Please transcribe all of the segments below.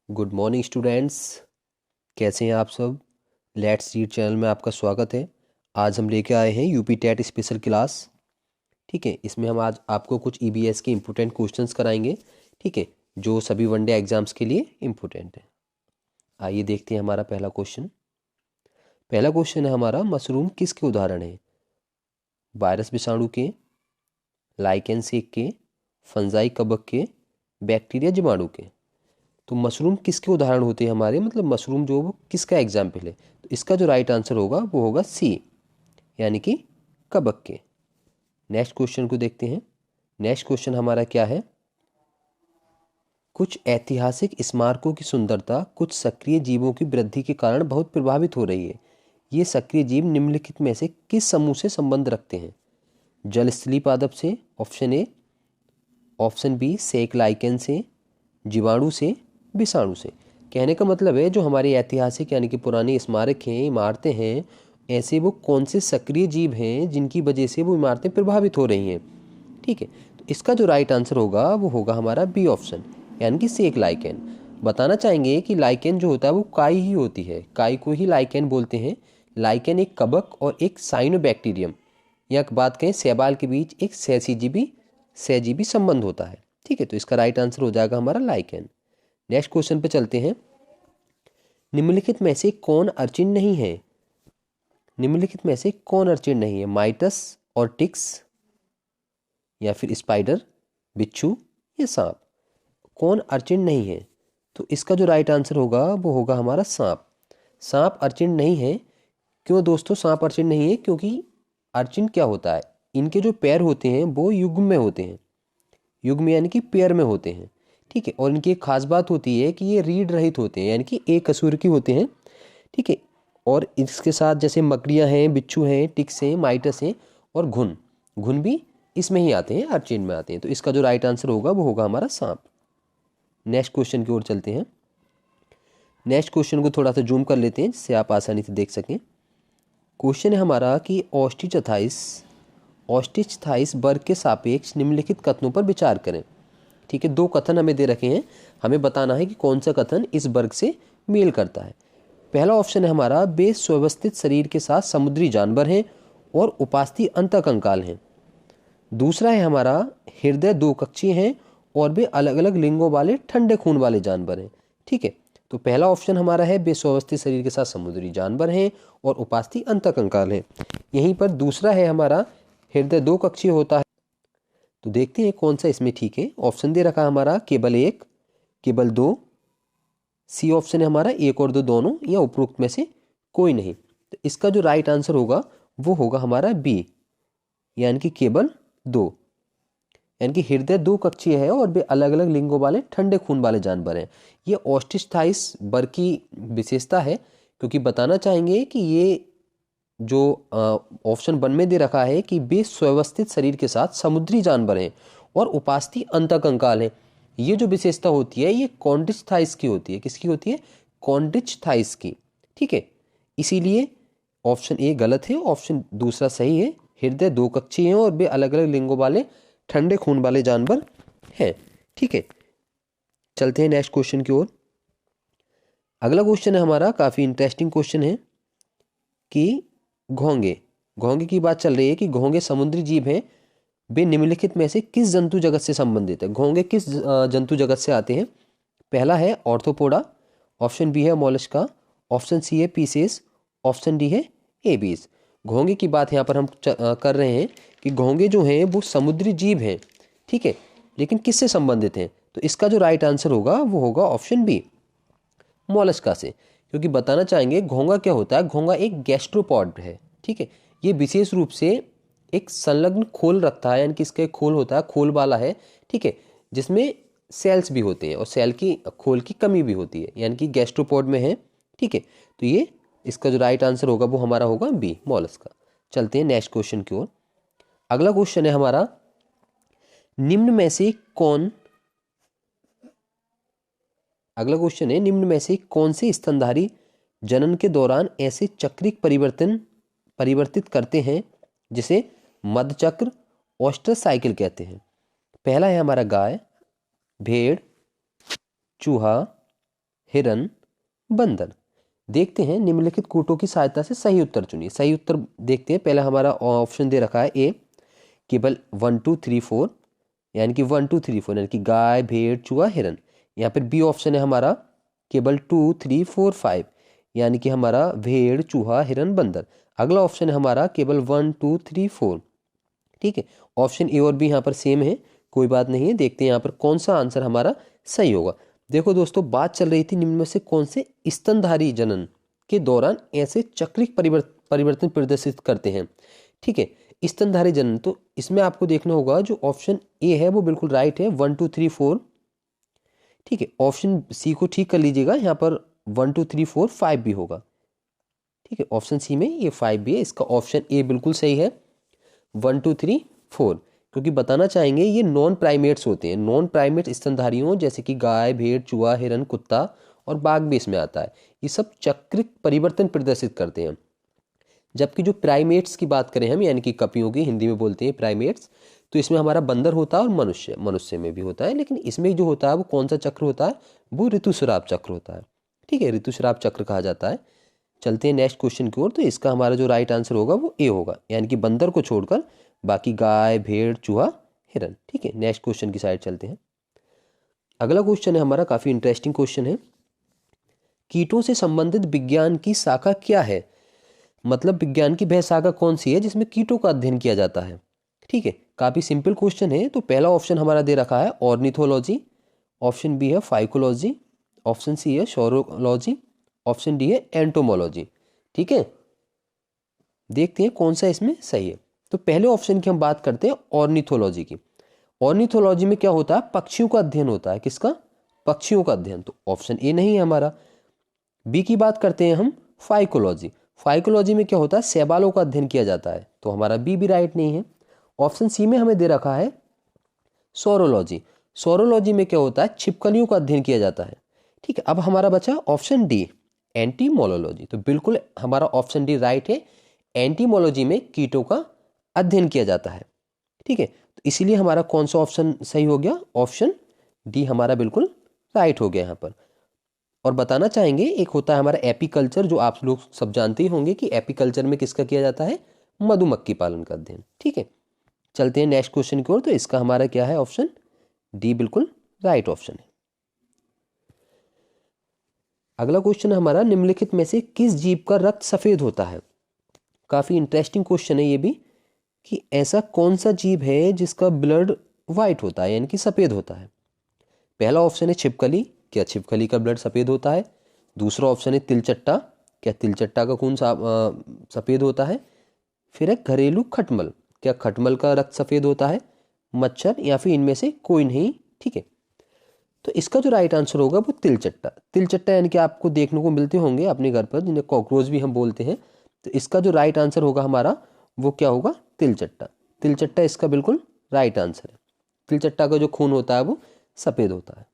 Good morning students. कैसे हैं आप सब। लेट्स रीड चैनल में आपका स्वागत है। आज हम लेके आए हैं यूपी टेट स्पेशल क्लास। ठीक है, इसमें हम आज आपको कुछ ईबीएस के इम्पोर्टेंट क्वेश्चंस कराएंगे। ठीक है, जो सभी वनडे एग्जाम्स के लिए इम्पोर्टेंट है। आइए देखते हैं हमारा पहला क्वेश्चन। पहला क्वेश्चन है हमारा, मशरूम किसके उदाहरण है? वायरस विषाणु के, लाइकेन सेक के, फंजाई कवक के, बैक्टीरिया जीवाणु के। तो मशरूम किसके उदाहरण होते हैं हमारे, मतलब मशरूम जो वो किसका एग्जाम्पल है? तो इसका जो राइट आंसर होगा वो होगा सी, यानी कि कवक के। नेक्स्ट क्वेश्चन को देखते हैं। नेक्स्ट क्वेश्चन हमारा क्या है? कुछ ऐतिहासिक स्मारकों की सुंदरता कुछ सक्रिय जीवों की वृद्धि के कारण बहुत प्रभावित हो रही है। ये सक्रिय जीव निम्नलिखित में से किस समूह से संबंध रखते हैं? जल स्थलीय पादप से, ऑप्शन ए। ऑप्शन बी सेक लाइकेन से, जीवाणु से, विषाणु से। कहने का मतलब है जो हमारे ऐतिहासिक यानी कि पुराने स्मारक हैं, इमारतें हैं, ऐसे वो कौन से सक्रिय जीव हैं जिनकी वजह से वो इमारतें प्रभावित हो रही हैं। ठीक है, तो इसका जो राइट आंसर होगा वो होगा हमारा बी ऑप्शन, यानी कि सेक लाइकेन। बताना चाहेंगे कि लाइकेन जो होता है वो काई ही होती है, काई को ही लाइकेन बोलते हैं। लाइकेन एक कवक और एक साइनोबैक्टीरियम या बात कहें शैवाल के बीच एक सहजीवी संबंध होता है। ठीक है, तो इसका राइट आंसर हो जाएगा हमारा लाइकेन। नेक्स्ट क्वेश्चन पे चलते हैं। निम्नलिखित में से कौन अर्चिन नहीं है? निम्नलिखित में से कौन अर्चिन नहीं है? माइटस और टिक्स, या फिर स्पाइडर, बिच्छू या सांप। कौन अर्चिन नहीं है? तो इसका जो राइट आंसर होगा वो होगा हमारा सांप। सांप अर्चिन नहीं है। क्यों दोस्तों सांप अर्चिन नहीं है? क्योंकि अर्चिन क्या होता है, इनके जो पैर होते हैं वो युग्म में होते हैं। युग्म यानी कि पेयर में होते हैं। ठीक है, और इनकी एक खास बात होती है कि ये रीढ़ रहित होते हैं, यानी कि एक कसूर की होते हैं। ठीक है, और इसके साथ जैसे मकड़ियाँ हैं, बिच्छू हैं, टिक्स हैं, माइटस हैं और घुन, घुन भी इसमें ही आते हैं, अर्चिन में आते हैं। तो इसका जो राइट आंसर होगा वो होगा हमारा सांप। नेक्स्ट क्वेश्चन की ओर चलते हैं। नेक्स्ट क्वेश्चन को थोड़ा सा जूम कर लेते हैं जिससे आप आसानी से देख सकें। क्वेश्चन है हमारा कि ऑस्टिच थाइस वर्ग के सापेक्ष निम्नलिखित कथनों पर विचार करें। ठीक है, दो कथन हमें दे रखे हैं, हमें बताना है कि कौन सा कथन इस वर्ग से मेल करता है। पहला ऑप्शन है हमारा, वे सुव्यवस्थित शरीर के साथ समुद्री जानवर हैं और उपास्थि अंतःकंकाल हैं। दूसरा है हमारा, हृदय दो कक्षीय हैं और वे अलग अलग लिंगों वाले ठंडे खून वाले जानवर हैं। ठीक है, तो पहला ऑप्शन हमारा है वे स्वस्थ शरीर के साथ समुद्री जानवर हैं और उपास्थि अंतःकंकाल हैं। यहीं पर दूसरा है हमारा, हृदय दो कक्षीय होता है। तो देखते हैं कौन सा इसमें ठीक है। ऑप्शन दे रखा हमारा केवल एक, केवल दो। सी ऑप्शन है हमारा एक और दो दोनों, या उपरोक्त में से कोई नहीं। तो इसका जो राइट आंसर होगा वो होगा हमारा बी, यानी कि केवल दो। यानी कि हृदय दो कक्षीय है और वे अलग अलग लिंगों वाले ठंडे खून वाले जानवर हैं। ये ऑस्टिच वर्ग की विशेषता है, क्योंकि बताना चाहेंगे कि ये जो ऑप्शन वन में दे रखा है कि वे सुव्यवस्थित शरीर के साथ समुद्री जानवर हैं और उपास्थि अंतःकंकाल हैं। ये जो विशेषता होती है ये कॉन्ड्रिच थाइस की होती है। किसकी होती है? कॉन्ड्रिच थाइस की। ठीक है, इसीलिए ऑप्शन ए गलत है, ऑप्शन दूसरा सही है। हृदय दो कक्षीय हैं और वे अलग अलग लिंगों वाले ठंडे खून वाले जानवर हैं। ठीक है, चलते हैं नेक्स्ट क्वेश्चन की ओर। अगला क्वेश्चन है हमारा, काफी इंटरेस्टिंग क्वेश्चन है कि घोंगे, घोंगे की बात चल रही है कि घोंगे समुद्री जीव हैं। वे निम्नलिखित में से किस जंतु जगत से संबंधित है? घोंगे किस जंतु जगत से आते हैं? पहला है ऑर्थोपोडा, ऑप्शन बी है मोलस्का, ऑप्शन सी है पीसेस, ऑप्शन डी है एबीज। घोंगे की बात यहाँ पर हम कर रहे हैं कि घोंगे जो हैं वो समुद्री जीव हैं। ठीक है, लेकिन किससे संबंधित हैं? तो इसका जो राइट आंसर होगा वो होगा ऑप्शन बी, मोलस्का से। क्योंकि बताना चाहेंगे घोंगा क्या होता है, घोंगा एक गैस्ट्रोपॉड है। ठीक है, ये विशेष रूप से एक संलग्न खोल रखता है, यानी कि इसका एक खोल होता है, खोल वाला है। ठीक है, जिसमें सेल्स भी होते हैं और सेल की खोल की कमी भी होती है, यानी कि गैस्ट्रोपॉड में है। ठीक है, तो ये इसका जो राइट आंसर होगा वो हमारा होगा बी, मोलस्का। चलते हैं नेक्स्ट क्वेश्चन की ओर। अगला क्वेश्चन है हमारा, निम्न में से कौन अगला क्वेश्चन है, निम्न में से कौन से स्तनधारी जनन के दौरान ऐसे चक्रिक परिवर्तित करते हैं जिसे मध्यचक्र ऑस्ट्रस साइकिल कहते हैं? पहला है हमारा गाय, भेड़, चूहा, हिरन, बंदर। देखते हैं निम्नलिखित कूटों की सहायता से सही उत्तर चुनिए। सही उत्तर देखते हैं। पहला हमारा ऑप्शन दे रखा है ए, केवल 1 2 3 4, यानी कि 1 2 3 4 यानी कि गाय, भेड़, चूहा, हिरन। यहाँ पर बी ऑप्शन है हमारा केवल 2 3 4 5, यानी कि हमारा भेड़, चूहा, हिरन, बंदर। अगला ऑप्शन है हमारा केवल 1 2 3 4। ठीक है, ऑप्शन ए और बी यहाँ पर सेम है, कोई बात नहीं है। देखते हैं यहाँ पर कौन सा आंसर हमारा सही होगा। देखो दोस्तों, बात चल रही थी निम्न में से कौन से स्तनधारी जनन के दौरान ऐसे चक्रिक परिवर्तन प्रदर्शित करते हैं। ठीक है, स्तनधारी जनन, तो इसमें आपको देखना होगा जो ऑप्शन ए है वो बिल्कुल राइट है, 1 2 3 4। ठीक है, ऑप्शन सी को ठीक कर लीजिएगा, यहाँ पर 1 2 3 4 5 भी होगा। ठीक है, ऑप्शन सी में ये 5 भी है। इसका ऑप्शन ए बिल्कुल सही है, 1 2 3 4, क्योंकि बताना चाहेंगे ये नॉन प्राइमेट्स होते हैं। नॉन प्राइमेट स्तनधारियों जैसे कि गाय, भेड़, चूहा, हिरन, कुत्ता और बाघ भी इसमें आता है। ये सब चक्रिक परिवर्तन प्रदर्शित करते हैं। जबकि जो प्राइमेट्स की बात करें हम, यानी कि कपियों की, हिंदी में बोलते हैं प्राइमेट्स, तो इसमें हमारा बंदर होता है और मनुष्य में भी होता है। लेकिन इसमें जो होता है वो कौन सा चक्र होता है, वो ऋतुस्राव चक्र होता है। ठीक है, ऋतुस्राव चक्र कहा जाता है। चलते हैं नेक्स्ट क्वेश्चन की ओर। तो इसका हमारा जो राइट आंसर होगा वो ए होगा, यानी कि बंदर को छोड़कर बाकी गाय, भेड़, चूहा, हिरन। ठीक है, नेक्स्ट क्वेश्चन की साइड चलते हैं। अगला क्वेश्चन है हमारा, काफी इंटरेस्टिंग क्वेश्चन है। कीटों से संबंधित विज्ञान की शाखा क्या है? मतलब विज्ञान की वह शाखा कौन सी है जिसमें कीटों का अध्ययन किया जाता है? ठीक है, काफी सिंपल क्वेश्चन है। तो पहला ऑप्शन हमारा दे रखा है ऑर्निथोलॉजी, ऑप्शन बी है फाइकोलॉजी, ऑप्शन सी है शोरोलॉजी, ऑप्शन डी है एंटोमोलॉजी। ठीक है, देखते हैं कौन सा इसमें सही है। तो पहले ऑप्शन की हम बात करते हैं ऑर्निथोलॉजी की। ऑर्निथोलॉजी में क्या होता है, पक्षियों का अध्ययन होता है। किसका? पक्षियों का अध्ययन। तो ऑप्शन ए नहीं है हमारा। बी की बात करते हैं हम फाइकोलॉजी। फाइकोलॉजी में क्या होता है, शैवालों का अध्ययन किया जाता है। तो हमारा बी भी राइट नहीं है। ऑप्शन सी में हमें दे रखा है सोरोलॉजी। सोरोलॉजी में क्या होता है, छिपकलियों का अध्ययन किया जाता है। ठीक है, अब हमारा बचा ऑप्शन डी एंटीमोलॉजी। तो बिल्कुल हमारा ऑप्शन डी राइट है, एंटीमोलॉजी में कीटों का अध्ययन किया जाता है। ठीक है, तो इसीलिए हमारा कौन सा ऑप्शन सही हो गया, ऑप्शन डी हमारा बिल्कुल राइट हो गया यहाँ पर। और बताना चाहेंगे एक होता है हमारा एपीकल्चर, जो आप लोग सब जानते ही होंगे कि एपीकल्चर में किसका किया जाता है, मधुमक्खी पालन का अध्ययन। ठीक है, चलते हैं नेक्स्ट क्वेश्चन की ओर। तो इसका हमारा क्या है, ऑप्शन डी बिल्कुल राइट ऑप्शन है। अगला क्वेश्चन हमारा, निम्नलिखित में से किस जीव का रक्त सफेद होता है? काफी इंटरेस्टिंग क्वेश्चन है ये भी, कि ऐसा कौन सा जीव है जिसका ब्लड व्हाइट होता है, यानी कि सफेद होता है? पहला ऑप्शन है छिपकली, क्या छिपकली का ब्लड सफेद होता है? दूसरा ऑप्शन है तिलचट्टा, क्या तिलचट्टा का खून सफेद होता है? फिर है घरेलू खटमल, क्या खटमल का रक्त सफेद होता है? मच्छर, या फिर इनमें से कोई नहीं। ठीक है, तो इसका जो राइट आंसर होगा वो तिलचट्टा। तिलचट्टा यानी कि आपको देखने को मिलते होंगे अपने घर पर, जिन्हें कॉकरोच भी हम बोलते हैं। तो इसका जो राइट आंसर होगा हमारा वो क्या होगा, तिलचट्टा। तिलचट्टा इसका बिल्कुल राइट आंसर है। तिलचट्टा का जो खून होता है वो सफेद होता है।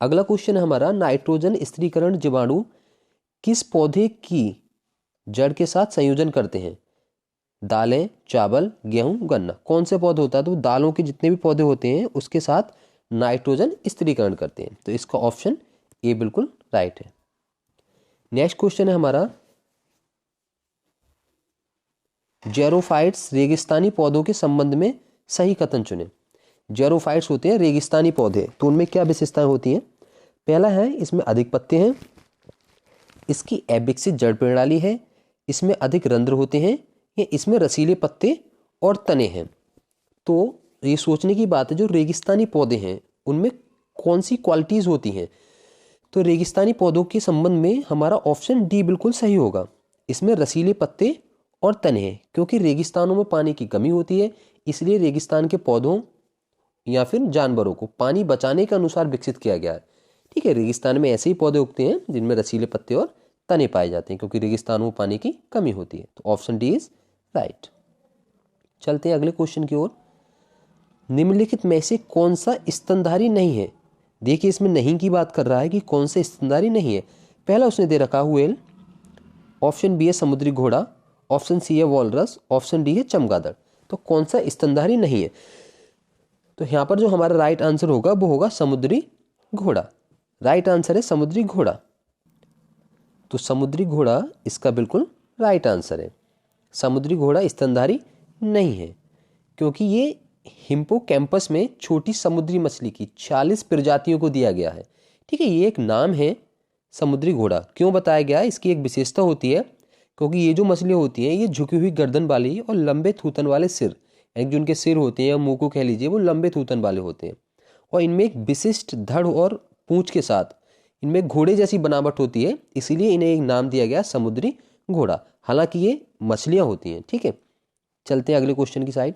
अगला क्वेश्चन है हमारा, नाइट्रोजन स्थिरीकरण जीवाणु किस पौधे की जड़ के साथ संयोजन करते हैं? दालें, चावल, गेहूं, गन्ना। कौन से पौधे होता है? तो दालों के जितने भी पौधे होते हैं उसके साथ नाइट्रोजन स्थिरीकरण करते हैं। तो इसका ऑप्शन ए बिल्कुल राइट है। नेक्स्ट क्वेश्चन है हमारा, जेरोफाइट्स रेगिस्तानी पौधों के संबंध में सही कथन चुने। जेरोफाइट्स होते हैं रेगिस्तानी पौधे, तो उनमें क्या विशेषताएं होती हैं? पहला है, इसमें अधिक पत्ते हैं, इसकी अविकसित जड़ प्रणाली है, इसमें अधिक रंध्र होते हैं, या इसमें रसीले पत्ते और तने हैं। तो ये सोचने की बात है, जो रेगिस्तानी पौधे हैं उनमें कौन सी क्वालिटीज होती हैं? तो रेगिस्तानी पौधों के संबंध में हमारा ऑप्शन डी बिल्कुल सही होगा, इसमें रसीले पत्ते और तने हैं। क्योंकि रेगिस्तानों में पानी की कमी होती है, इसलिए रेगिस्तान के पौधों या फिर जानवरों को पानी बचाने के अनुसार विकसित किया गया है। ठीक है, रेगिस्तान में ऐसे ही पौधे उगते हैं जिनमें रसीले पत्ते और तने पाए जाते हैं, क्योंकि रेगिस्तानों में पानी की कमी होती है। तो ऑप्शन डी इज राइट। चलते हैं अगले क्वेश्चन की ओर। निम्नलिखित में से कौन सा स्तनधारी नहीं है? देखिए, इसमें नहीं की बात कर रहा है कि कौन से स्तनधारी नहीं है। पहला उसने दे रखा व्हेल, ऑप्शन बी है समुद्री घोड़ा, ऑप्शन सी है वॉलरस, ऑप्शन डी है चमगादड़। तो कौन सा स्तनधारी नहीं है? तो यहाँ पर जो हमारा राइट आंसर होगा वो होगा समुद्री घोड़ा। राइट आंसर है समुद्री घोड़ा। तो समुद्री घोड़ा इसका बिल्कुल राइट आंसर है। समुद्री घोड़ा स्तनधारी नहीं है, क्योंकि ये हिप्पोकैम्पस में छोटी समुद्री मछली की 40 प्रजातियों को दिया गया है। ठीक है, ये एक नाम है समुद्री घोड़ा। क्यों बताया गया है? इसकी एक विशेषता होती है, क्योंकि ये जो मछलियाँ होती हैं ये झुकी हुई गर्दन वाली और लंबे थूथन वाले सिर, यानी जो उनके सिर होते हैं या मुंह को कह लीजिए, वो लंबे थूथन वाले होते हैं। और इनमें एक विशिष्ट धड़ और पूंछ के साथ इनमें घोड़े जैसी बनावट होती है, इसीलिए इन्हें एक नाम दिया गया समुद्री घोड़ा। हालांकि ये मछलियाँ होती हैं। ठीक है, चलते हैं अगले क्वेश्चन की साइड।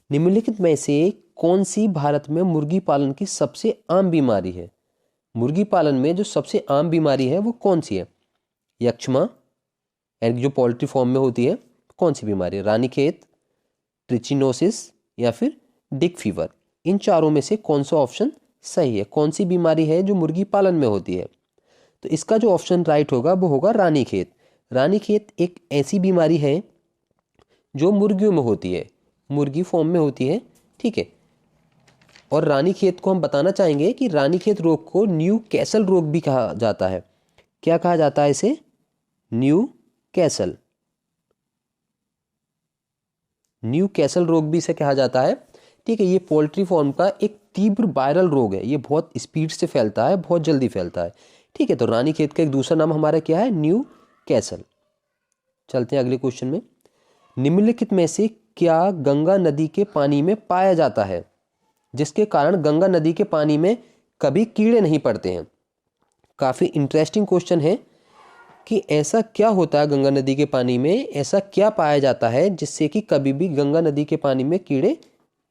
निम्नलिखित में से कौन सी भारत में मुर्गी पालन की सबसे आम बीमारी है? मुर्गी पालन में जो सबसे आम बीमारी है वो कौन सी है? यक्ष्मा, जो पोल्ट्री फॉर्म में होती है, कौन सी बीमारी है? रानीखेत, ट्रिचिनोसिस या फिर डिक फीवर। इन चारों में से कौन सा ऑप्शन सही है? कौन सी बीमारी है जो मुर्गी पालन में होती है? तो इसका जो ऑप्शन राइट होगा वो होगा रानीखेत। रानीखेत एक ऐसी बीमारी है जो मुर्गियों में होती है, मुर्गी फॉर्म में होती है। ठीक है, और रानीखेत को हम बताना चाहेंगे कि रानीखेत रोग को न्यू कैसल रोग भी कहा जाता है। क्या कहा जाता है इसे? न्यू कैसल रोग भी इसे कहा जाता है। ठीक है, ये पोल्ट्री फॉर्म का एक तीव्र वायरल रोग है। ये बहुत स्पीड से फैलता है, बहुत जल्दी फैलता है। ठीक है, तो रानीखेत का एक दूसरा नाम हमारा क्या है? New castle. चलते हैं अगले क्वेश्चन में। निम्नलिखित में से क्या गंगा नदी के पानी में पाया जाता है जिसके कारण गंगा नदी के पानी में कभी कीड़े नहीं पड़ते हैं? काफ़ी इंटरेस्टिंग क्वेश्चन है कि ऐसा क्या होता है गंगा नदी के पानी में, ऐसा क्या पाया जाता है जिससे कि कभी भी गंगा नदी के पानी में कीड़े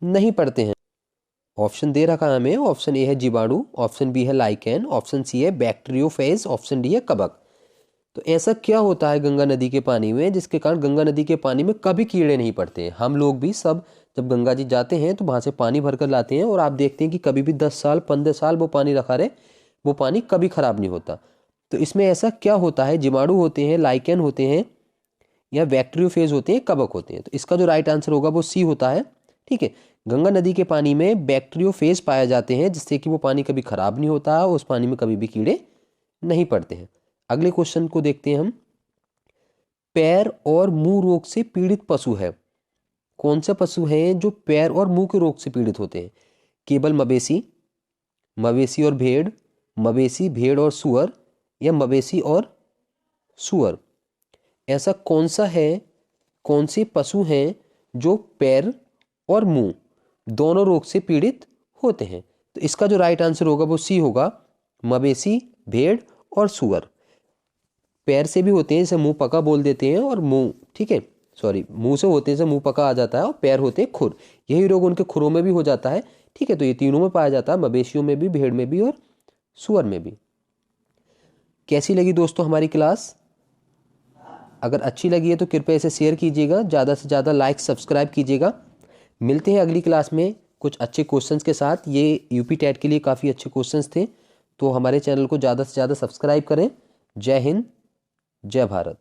नहीं पड़ते हैं? ऑप्शन दे रखा है हमें। ऑप्शन ए है जीवाणु, ऑप्शन बी है लाइकेन, ऑप्शन सी है बैक्टीरियोफेज, ऑप्शन डी है कवक। तो ऐसा क्या होता है गंगा नदी के पानी में जिसके कारण गंगा नदी के पानी में कभी कीड़े नहीं पड़ते हैं? हम लोग भी सब जब गंगा जी जाते हैं तो वहाँ से पानी भर कर लाते हैं और आप देखते हैं कि कभी भी 10 साल 15 साल वो पानी रखा रहे, वो पानी कभी खराब नहीं होता। तो इसमें ऐसा क्या होता है? जीवाणु होते हैं, लाइकेन होते हैं, या बैक्टीरियोफेज होते हैं, कवक होते हैं। तो इसका जो राइट आंसर होगा वो सी होता है। ठीक है, गंगा नदी के पानी में बैक्टीरियोफेज पाए जाते हैं जिससे कि वो पानी कभी खराब नहीं होता और उस पानी में कभी भी कीड़े नहीं पड़ते हैं। अगले क्वेश्चन को देखते हैं हम। पैर और मुंह रोग से पीड़ित पशु है। कौन से पशु हैं जो पैर और मुंह के रोग से पीड़ित होते हैं? केवल मवेशी, मवेशी और भेड़, मवेशी, भेड़ और सुअर, या मवेशी और सुअर। ऐसा कौन सा है, कौन से पशु हैं जो पैर और मुंह दोनों रोग से पीड़ित होते हैं? तो इसका जो राइट आंसर होगा वो सी होगा, मवेशी, भेड़ और सुअर। पैर से भी होते हैं, जैसे मुंह पका बोल देते हैं, और मुंह, ठीक है, सॉरी, मुंह से होते हैं जैसे मुंह पका आ जाता है, और पैर होते हैं खुर। यही रोग उनके खुरों में भी हो जाता है। ठीक है, तो ये तीनों में पाया जाता है, मवेशियों में भी, भेड़ में भी और सुअर में भी। कैसी लगी दोस्तों हमारी क्लास? अगर अच्छी लगी है तो कृपया इसे शेयर कीजिएगा, ज़्यादा से ज़्यादा लाइक सब्सक्राइब कीजिएगा। मिलते हैं अगली क्लास में कुछ अच्छे क्वेश्चंस के साथ। ये यूपी टेट के लिए काफ़ी अच्छे क्वेश्चंस थे, तो हमारे चैनल को ज़्यादा से ज़्यादा सब्सक्राइब करें। जय हिंद, जय भारत।